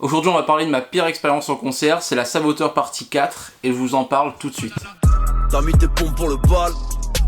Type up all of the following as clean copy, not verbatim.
Aujourd'hui on va parler de ma pire expérience en concert, c'est la Saboteur partie 4 et je vous en parle tout de suite. T'as mis tes pompes pour le bal,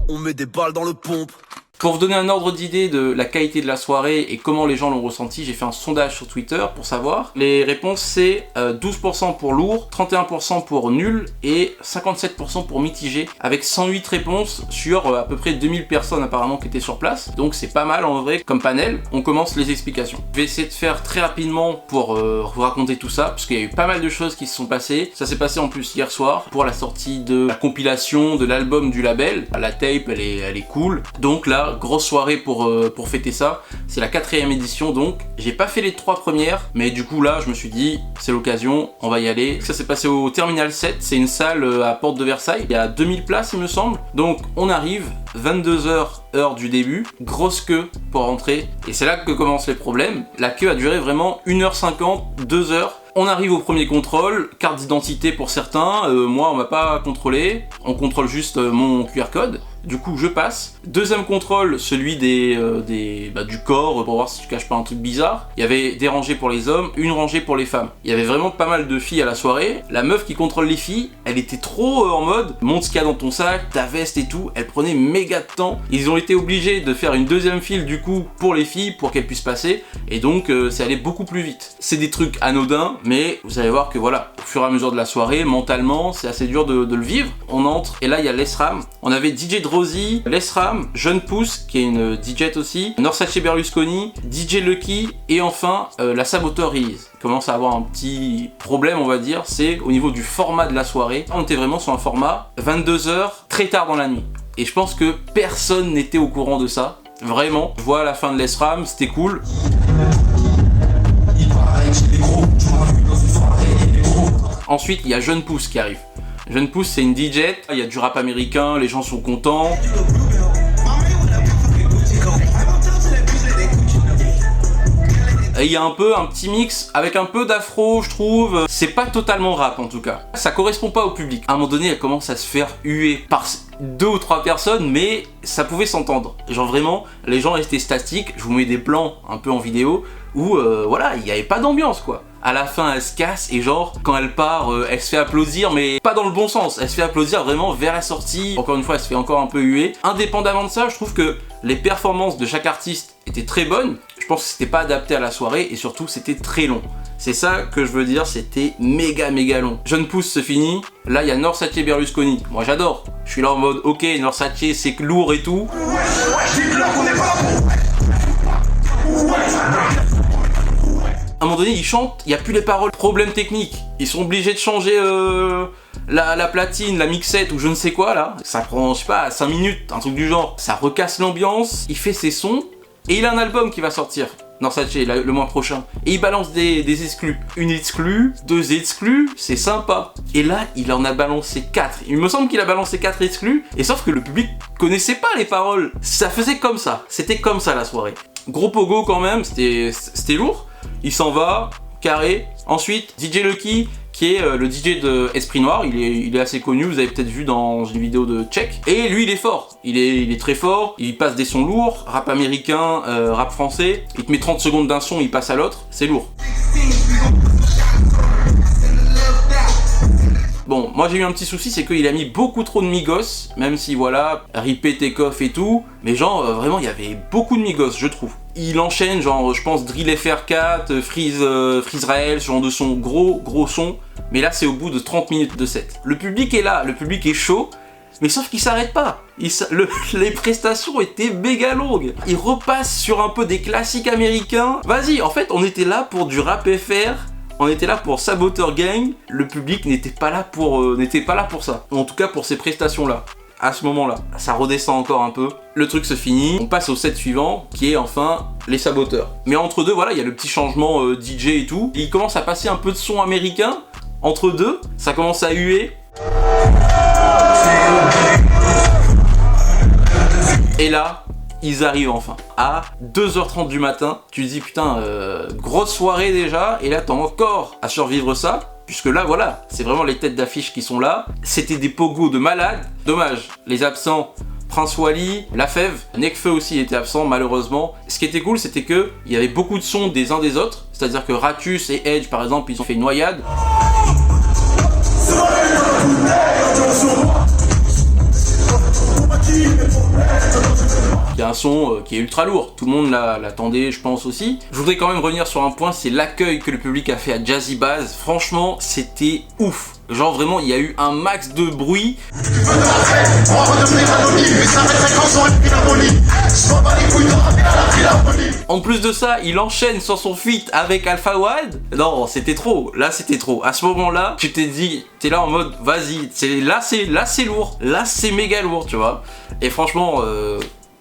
on met des balles dans le pompe. Pour vous donner un ordre d'idée de la qualité de la soirée et comment les gens l'ont ressenti, j'ai fait un sondage sur Twitter pour savoir. Les réponses c'est 12% pour lourd, 31% pour nul et 57% pour mitigé, avec 108 réponses sur à peu près 2000 personnes apparemment qui étaient sur place. Donc c'est pas mal en vrai comme panel. On commence les explications. Je vais essayer de faire très rapidement pour vous raconter tout ça, parce qu'il y a eu pas mal de choses qui se sont passées. Ça s'est passé en plus hier soir pour la sortie de la compilation de l'album du label. La tape elle est cool. Donc là, grosse soirée pour fêter ça. C'est la 4ème édition, donc j'ai pas fait les 3 premières, mais du coup là je me suis dit c'est l'occasion, on va y aller. Ça s'est passé au Terminal 7, c'est une salle à Porte de Versailles, il y a 2000 places il me semble. Donc on arrive, 22h heure du début, grosse queue pour rentrer, et c'est là que commencent les problèmes. La queue a duré vraiment 1h50, 2h. On arrive au premier contrôle, carte d'identité pour certains, moi on m'a pas contrôlé, on contrôle juste mon QR code. Du coup je passe. Deuxième contrôle, celui du corps, pour voir si tu caches pas un truc bizarre. Il y avait des rangées pour les hommes, une rangée pour les femmes. Il y avait vraiment pas mal de filles à la soirée. La meuf qui contrôle les filles, elle était trop en mode montre ce qu'il y a dans ton sac, ta veste et tout. Elle prenait méga de temps. Ils ont été obligés de faire une deuxième file du coup pour les filles pour qu'elles puissent passer. Et donc c'est allé beaucoup plus vite. C'est des trucs anodins, mais vous allez voir que voilà, au fur et à mesure de la soirée, mentalement, c'est assez dur de le vivre. On entre et là il y a l'ESRAM. On avait DJ Drowsy, l'ESRAM, Jeune Pousse qui est une DJ aussi, Norsace Berlusconi, DJ Lucky et enfin la Saboteur Release. Commence à avoir un petit problème on va dire, c'est au niveau du format de la soirée. On était vraiment sur un format 22h très tard dans la nuit. Et je pense que personne n'était au courant de ça. Vraiment, je vois à la fin de l'ESRAM, c'était cool. Ensuite, il y a Jeune Pousse qui arrive. Jeune Pousse, c'est une DJ, il y a du rap américain, les gens sont contents. Et il y a un petit mix avec un peu d'afro, je trouve. C'est pas totalement rap en tout cas. Ça correspond pas au public. À un moment donné, elle commence à se faire huer par 2 ou 3 personnes, mais ça pouvait s'entendre. Genre vraiment, les gens restaient statiques. Je vous mets des plans un peu en vidéo où voilà, il n'y avait pas d'ambiance quoi. À la fin, elle se casse et genre, quand elle part, elle se fait applaudir, mais pas dans le bon sens. Elle se fait applaudir vraiment vers la sortie. Encore une fois, elle se fait encore un peu huer. Indépendamment de ça, je trouve que les performances de chaque artiste étaient très bonnes. Je pense que c'était pas adapté à la soirée et surtout, c'était très long. C'est ça que je veux dire, c'était méga long. Jeune Pousse se finit. Là, il y a Norsace Berlusconi. Moi, j'adore. Je suis là en mode, ok, Norsace, c'est lourd et tout. À un moment donné, ils chantent, il n'y a plus les paroles. Problème technique, ils sont obligés de changer la platine, la mixette ou je ne sais quoi là. Ça prend, je sais pas, 5 minutes, un truc du genre. Ça recasse l'ambiance, il fait ses sons et il a un album qui va sortir. Norsace, le mois prochain. Et il balance des exclus. Une exclue, 2 exclus, c'est sympa. Et là, il en a balancé 4. Il me semble qu'il a balancé 4 exclus. Et sauf que le public connaissait pas les paroles. Ça faisait comme ça. C'était comme ça la soirée. Gros pogo quand même, c'était lourd. Il s'en va, carré. Ensuite, DJ Lucky, qui est le DJ de Esprit Noir, il est assez connu, vous avez peut-être vu dans une vidéo de Check. Et lui, il est fort, il est très fort, il passe des sons lourds, rap américain, rap français. Il te met 30 secondes d'un son, il passe à l'autre, c'est lourd. Bon, moi j'ai eu un petit souci, c'est qu'il a mis beaucoup trop de Migos, même si voilà, ripé Takeoff et tout, mais genre vraiment il y avait beaucoup de Migos, je trouve. Il enchaîne, genre je pense Drill FR4, Freeze Rael, ce genre de son, gros son, mais là c'est au bout de 30 minutes de set. Le public est là, le public est chaud, mais sauf qu'il s'arrête pas. Les prestations étaient méga longues. Il repasse sur un peu des classiques américains. Vas-y, en fait on était là pour du rap FR. On était là pour Saboteur Gang, le public n'était pas là pour ça. En tout cas pour ces prestations-là. À ce moment-là, ça redescend encore un peu. Le truc se finit, on passe au set suivant, qui est enfin les Saboteurs. Mais entre deux, voilà, il y a le petit changement DJ et tout. Et il commence à passer un peu de son américain. Entre deux, ça commence à huer. Et là, ils arrivent enfin. À 2h30 du matin, tu te dis putain, grosse soirée déjà, et là t'as encore à survivre ça. Puisque là, voilà, c'est vraiment les têtes d'affiche qui sont là. C'était des pogos de malades. Dommage, les absents Prince Wally, La Fève, Nekfeu aussi était absent malheureusement. Ce qui était cool, c'était que il y avait beaucoup de sons des uns des autres, c'est-à-dire que Ratus et Edge par exemple, ils ont fait une noyade. Il y a un son qui est ultra lourd, tout le monde l'attendait je pense aussi. Je voudrais quand même revenir sur un point, c'est l'accueil que le public a fait à Jazzy Bass. Franchement, c'était ouf. Genre vraiment, il y a eu un max de bruit. En plus de ça, il enchaîne sur son feat avec Alpha One. Non, c'était trop. Là, c'était trop. À ce moment-là, tu t'es dit, t'es là en mode, vas-y. Là, c'est lourd. Là, c'est méga lourd, tu vois. Et franchement,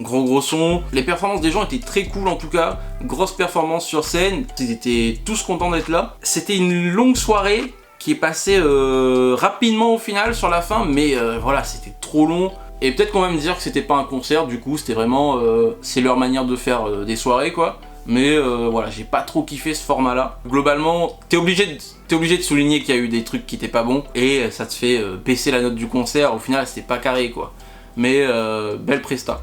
gros son. Les performances des gens étaient très cool en tout cas. Grosse performance sur scène. Ils étaient tous contents d'être là. C'était une longue soirée qui est passée rapidement au final sur la fin. Mais voilà, c'était trop long. Et peut-être qu'on va me dire que c'était pas un concert, du coup c'était vraiment c'est leur manière de faire des soirées quoi. Mais voilà, j'ai pas trop kiffé ce format là. Globalement, t'es obligé de souligner qu'il y a eu des trucs qui étaient pas bons et ça te fait baisser la note du concert. Au final c'était pas carré quoi. Mais belle presta.